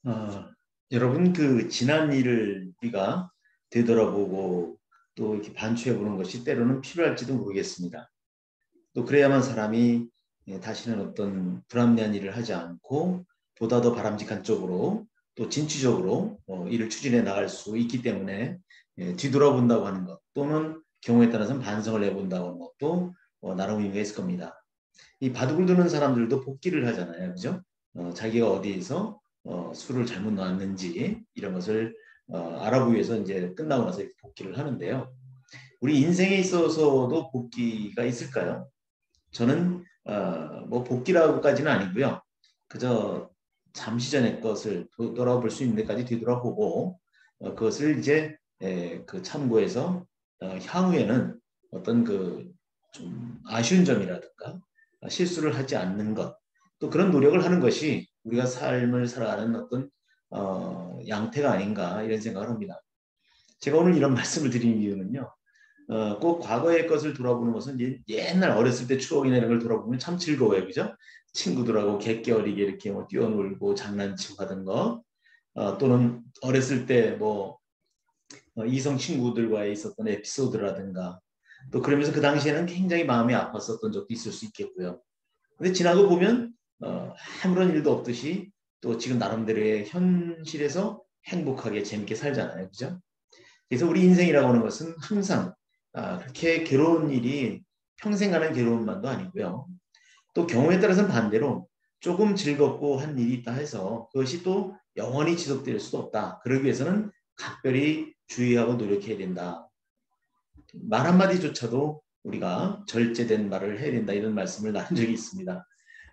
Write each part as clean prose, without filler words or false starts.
어, 여러분 그 지난 일을 우리가 되돌아보고 또 이렇게 반추해 보는 것이 때로는 필요할지도 모르겠습니다. 또 그래야만 사람이 다시는 어떤 불합리한 일을 하지 않고 보다 더 바람직한 쪽으로 또 진취적으로 일을 추진해 나갈 수 있기 때문에 뒤돌아본다고 하는 것 또는 경우에 따라서는 반성을 해본다고 하는 것도 나름 의미가 있을 겁니다. 이 바둑을 두는 사람들도 복기를 하잖아요. 그죠? 자기가 어디에서 수를 잘못 놨는지 이런 것을 알아보기 위해서 이제 끝나고 나서 이렇게 복기를 하는데요. 우리 인생에 있어서도 복기가 있을까요? 저는 뭐 복기라고까지는 아니고요. 그저 잠시 전의 것을 돌아볼 수 있는 데까지 뒤돌아보고 그것을 이제 그 참고해서 향후에는 어떤 그 좀 아쉬운 점이라든가 실수를 하지 않는 것, 또 그런 노력을 하는 것이 우리가 삶을 살아가는 어떤 양태가 아닌가 이런 생각을 합니다. 제가 오늘 이런 말씀을 드리는 이유는요. 꼭 과거의 것을 돌아보는 것은 옛날 어렸을 때 추억이나 이런 걸 돌아보면 참 즐거워요. 그죠? 친구들하고 객기 어리게 이렇게 뭐 뛰어놀고 장난치고 하던 거, 또는 어렸을 때 뭐 이성 친구들과의 있었던 에피소드라든가, 또 그러면서 그 당시에는 굉장히 마음이 아팠었던 적도 있을 수 있겠고요. 근데 지나고 보면 아무런 일도 없듯이 또 지금 나름대로의 현실에서 행복하게 재밌게 살잖아요. 그죠? 그래서 우리 인생이라고 하는 것은 항상 그렇게 괴로운 일이 평생 가는 괴로움만도 아니고요. 또 경우에 따라서는 반대로 조금 즐겁고 한 일이 있다 해서 그것이 또 영원히 지속될 수도 없다. 그러기 위해서는 각별히 주의하고 노력해야 된다. 말 한마디조차도 우리가 절제된 말을 해야 된다. 이런 말씀을 나눈 적이 있습니다.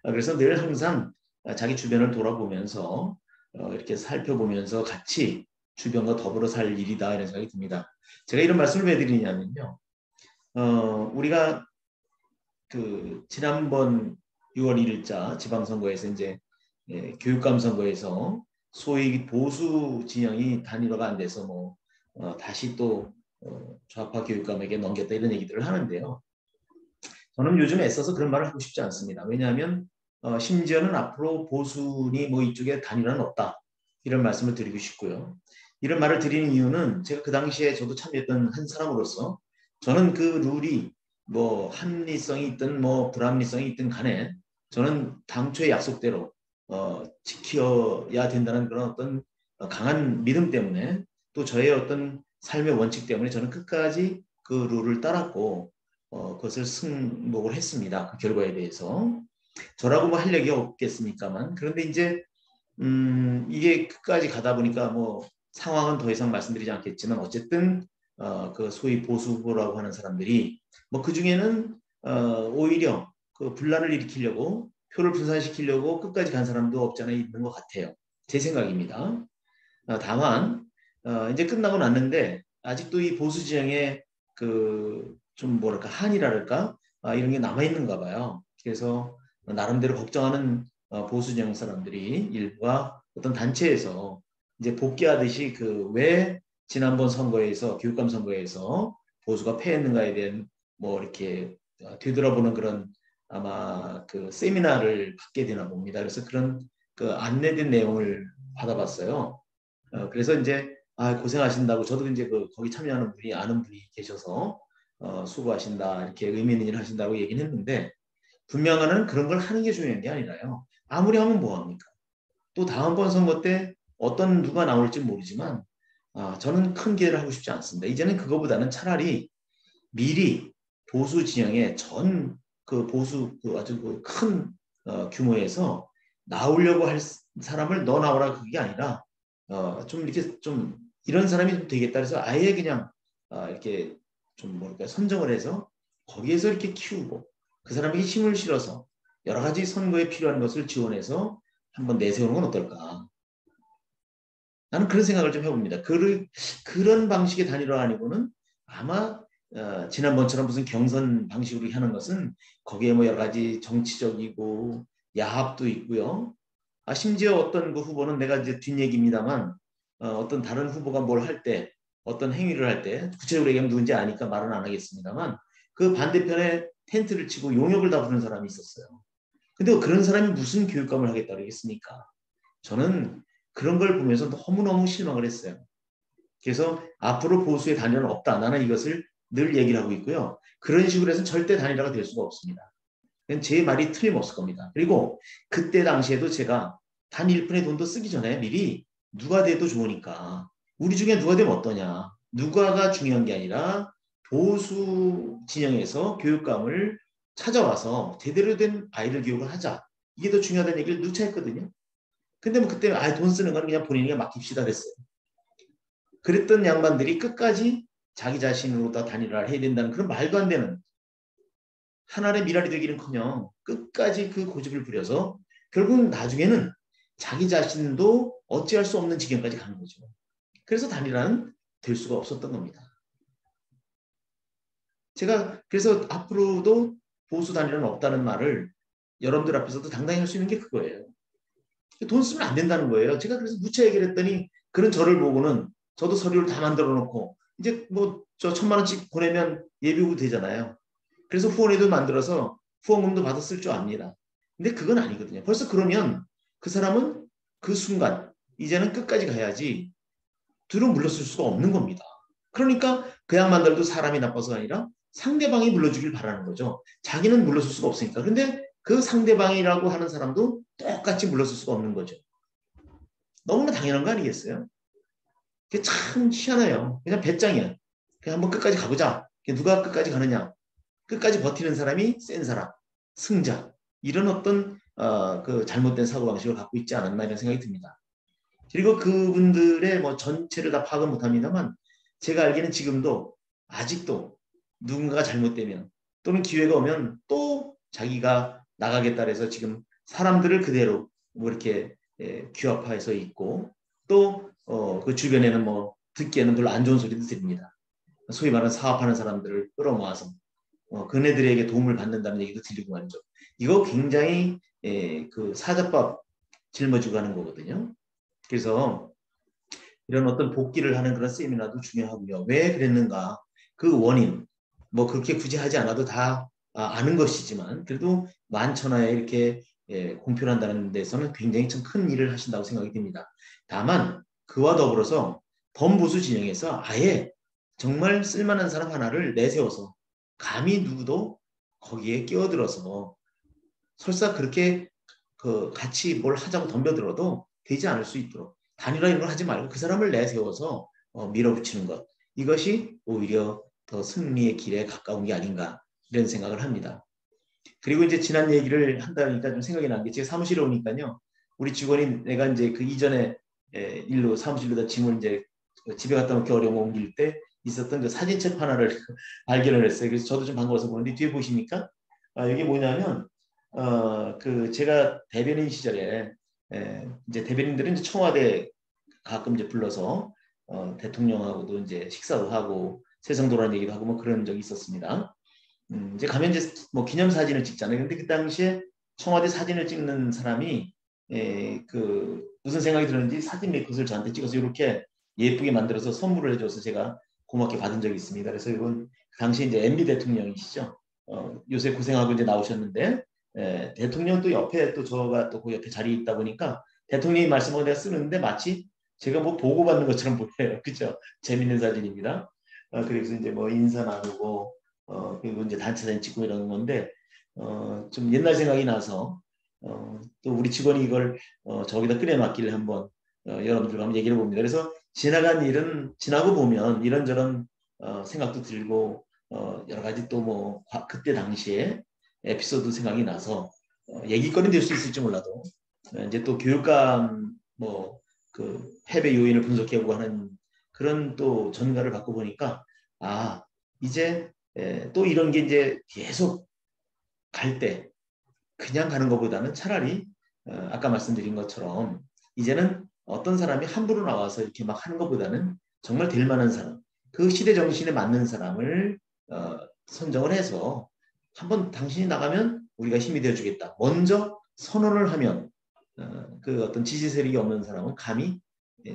그래서 늘 항상 자기 주변을 돌아보면서 이렇게 살펴보면서 같이 주변과 더불어 살 일이다 이런 생각이 듭니다. 제가 이런 말씀을 왜 드리냐면요. 우리가 그 지난번 6월 1일자 지방선거에서 이제 교육감 선거에서 소위 보수 진영이 단일화가 안 돼서 뭐 다시 또 좌파 교육감에게 넘겼다 이런 얘기들을 하는데요. 저는 요즘 애써서 그런 말을 하고 싶지 않습니다. 왜냐하면 심지어는 앞으로 보수니 뭐 이쪽에 단일화는 없다. 이런 말씀을 드리고 싶고요. 이런 말을 드리는 이유는 제가 그 당시에 저도 참여했던 한 사람으로서 저는 그 룰이 뭐 합리성이 있든 뭐 불합리성이 있든 간에 저는 당초의 약속대로 지켜야 된다는 그런 어떤 강한 믿음 때문에 또 저의 어떤 삶의 원칙 때문에 저는 끝까지 그 룰을 따랐고 그것을 승복을 했습니다. 그 결과에 대해서. 저라고 뭐 할 얘기 없겠습니까만. 그런데 이제, 이게 끝까지 가다 보니까 뭐 상황은 더 이상 말씀드리지 않겠지만 어쨌든, 그 소위 보수 후보라고 하는 사람들이 뭐 그 중에는, 오히려 그 분란을 일으키려고 표를 분산시키려고 끝까지 간 사람도 없지 않아 있는 것 같아요. 제 생각입니다. 다만 이제 끝나고 났는데 아직도 이 보수 진영의 그 좀 뭐랄까 한이랄까 이런 게 남아 있는가 봐요. 그래서 나름대로 걱정하는 보수 진영 사람들이 일부와 어떤 단체에서 이제 복귀하듯이 그 왜 지난번 선거에서 교육감 선거에서 보수가 패했는가에 대한 뭐 이렇게 되돌아보는 그런 아마 그 세미나를 갖게 되나 봅니다. 그래서 그런 그 안내된 내용을 받아봤어요. 그래서 이제 고생하신다고 저도 이제 그 거기 참여하는 분이 아는 분이 계셔서 수고하신다 이렇게 의미 있는 일 하신다고 얘기는 했는데 분명한 그런 걸 하는 게 중요한 게 아니라요. 아무리 하면 뭐합니까? 또 다음번 선거 때 어떤 누가 나올지 모르지만 저는 큰 기대를 하고 싶지 않습니다. 이제는 그거보다는 차라리 미리 보수 진영의 전 그 보수 그 아주 그큰 규모에서 나오려고 할 사람을 너 나오라 그게 아니라 좀 이렇게 좀 이런 사람이 좀 되겠다 그래서 아예 그냥 이렇게 좀 뭐랄까 선정을 해서 거기에서 이렇게 키우고 그 사람에게 힘을 실어서 여러 가지 선거에 필요한 것을 지원해서 한번 내세우는 건 어떨까? 나는 그런 생각을 좀 해봅니다. 그런 방식의 단일화 아니고는 아마 지난번처럼 무슨 경선 방식으로 하는 것은 거기에 뭐 여러 가지 정치적이고 야합도 있고요. 심지어 어떤 그 후보는 내가 이제 뒷얘기입니다만 어떤 다른 후보가 뭘 할 때 어떤 행위를 할 때 구체적으로 얘기하면 누군지 아니까 말은 안 하겠습니다만 그 반대편에 텐트를 치고 용역을 다 부르는 사람이 있었어요. 근데 그런 사람이 무슨 교육감을 하겠다 그러겠습니까? 저는 그런 걸 보면서 너무너무 실망을 했어요. 그래서 앞으로 보수의 단일화는 없다. 나는 이것을 늘 얘기를 하고 있고요. 그런 식으로 해서 절대 단일화가 될 수가 없습니다. 제 말이 틀림없을 겁니다. 그리고 그때 당시에도 제가 단 1푼의 돈도 쓰기 전에 미리 누가 돼도 좋으니까 우리 중에 누가 되면 어떠냐. 누가가 중요한 게 아니라 보수 진영에서 교육감을 찾아와서 제대로 된 아이들 교육을 하자. 이게 더 중요하다는 얘기를 누차 했거든요. 근데 뭐 그때 돈 쓰는 건 그냥 본인이 맡깁시다 그랬어요. 그랬던 양반들이 끝까지 자기 자신으로 다 단일화를 해야 된다는 그런 말도 안 되는 하나의 미랄이 되기는커녕 끝까지 그 고집을 부려서 결국 나중에는 자기 자신도 어찌할 수 없는 지경까지 가는 거죠. 그래서 단일화는 될 수가 없었던 겁니다. 제가 그래서 앞으로도 보수 단일화는 없다는 말을 여러분들 앞에서도 당당히 할 수 있는 게 그거예요. 돈 쓰면 안 된다는 거예요. 제가 그래서 무차 얘기를 했더니 그런 저를 보고는 저도 서류를 다 만들어 놓고 이제 뭐 저 1,000만 원씩 보내면 예비후보 되잖아요. 그래서 후원회도 만들어서 후원금도 받아 쓸 줄 압니다. 근데 그건 아니거든요. 벌써 그러면 그 사람은 그 순간 이제는 끝까지 가야지 뒤로 물러설 수가 없는 겁니다. 그러니까 그 양반들도 사람이 나빠서가 아니라 상대방이 물러주길 바라는 거죠. 자기는 물러설 수가 없으니까. 근데 그 상대방이라고 하는 사람도 똑같이 물러설 수가 없는 거죠. 너무나 당연한 거 아니겠어요? 그게 참 희한해요. 그냥 배짱이야. 그냥 한번 끝까지 가보자. 누가 끝까지 가느냐. 끝까지 버티는 사람이 센 사람, 승자. 이런 어떤 그 잘못된 사고방식을 갖고 있지 않았나 이런 생각이 듭니다. 그리고 그분들의 뭐 전체를 다 파악은 못합니다만 제가 알기는 지금도 아직도 누군가가 잘못되면 또는 기회가 오면 또 자기가 나가겠다 해서 지금 사람들을 그대로 뭐 이렇게 규합화해서 있고 또 그 주변에는 뭐 듣기에는 별로 안 좋은 소리도 들립니다. 소위 말하는 사업하는 사람들을 끌어모아서 그네들에게 도움을 받는다는 얘기도 들리고 말이죠. 이거 굉장히 그 사자법 짊어지고 가는 거거든요. 그래서 이런 어떤 복귀를 하는 그런 세미나도 중요하고요. 왜 그랬는가? 그 원인, 뭐 그렇게 굳이 하지 않아도 다 아는 것이지만 그래도 만천하에 이렇게 공표한다는 데서는 굉장히 참 큰 일을 하신다고 생각이 됩니다. 다만 그와 더불어서 범보수 진영에서 아예 정말 쓸만한 사람 하나를 내세워서 감히 누구도 거기에 끼어들어서 설사 그렇게 그 같이 뭘 하자고 덤벼들어도 되지 않을 수 있도록 단일화 이런 걸 하지 말고 그 사람을 내세워서 밀어붙이는 것. 이것이 오히려 더 승리의 길에 가까운 게 아닌가 이런 생각을 합니다. 그리고 이제 지난 얘기를 한다니까 좀 생각이 나는 게 제가 사무실에 오니까요. 우리 직원이 내가 이제 그 이전에 일로 사무실로다 짐을 이제 집에 갖다 놓기 어려운 거 옮길 때 있었던 그 사진첩 하나를 발견을 했어요. 그래서 저도 좀 반가워서 보는데 뒤에 보시니까 이게 뭐냐면 그 제가 대변인 시절에 이제 대변인들은 이제 청와대 가끔 이제 불러서 대통령하고도 이제 식사도 하고 세상 돌아가는 얘기도 하고 뭐 그런 적이 있었습니다. 이제 가면 이제 뭐 기념 사진을 찍잖아요. 근데 그 당시에 청와대 사진을 찍는 사람이 그 무슨 생각이 들었는지 사진 네컷을 저한테 찍어서 이렇게 예쁘게 만들어서 선물을 해줘서 제가 고맙게 받은 적이 있습니다. 그래서 이건 그 당시 이제 MB 대통령이시죠. 요새 고생하고 이제 나오셨는데 대통령 또 옆에 또 저가 또 그 옆에 자리에 있다 보니까 대통령이 말씀을 내가 쓰는데 마치 제가 뭐 보고받는 것처럼 보여요. 그죠? 재밌는 사진입니다. 그래서 이제 뭐 인사 나누고 그리고 이제 단체 사진 찍고 이러는 건데 좀 옛날 생각이 나서 또 우리 직원이 이걸 저기다 꺼내 맡기를 한번 여러분들과 한번 얘기를 봅니다. 그래서 지나간 일은 지나고 보면 이런저런 생각도 들고 여러 가지 또 뭐 그때 당시에 에피소드 생각이 나서 얘기거리 될 수 있을지 몰라도 이제 또 교육감 뭐 그 패배 요인을 분석해보고 하는 그런 또 전가를 받고 보니까 이제 또 이런 게 이제 계속 갈 때 그냥 가는 것보다는 차라리 아까 말씀드린 것처럼 이제는 어떤 사람이 함부로 나와서 이렇게 막 하는 것보다는 정말 될 만한 사람, 그 시대 정신에 맞는 사람을 선정을 해서 한번 당신이 나가면 우리가 힘이 되어주겠다. 먼저 선언을 하면 그 어떤 지지 세력이 없는 사람은 감히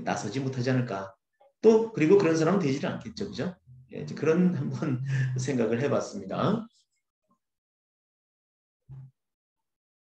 나서지 못하지 않을까. 또 그리고 그런 사람은 되지는 않겠죠, 그죠? 그런 한번 생각을 해봤습니다.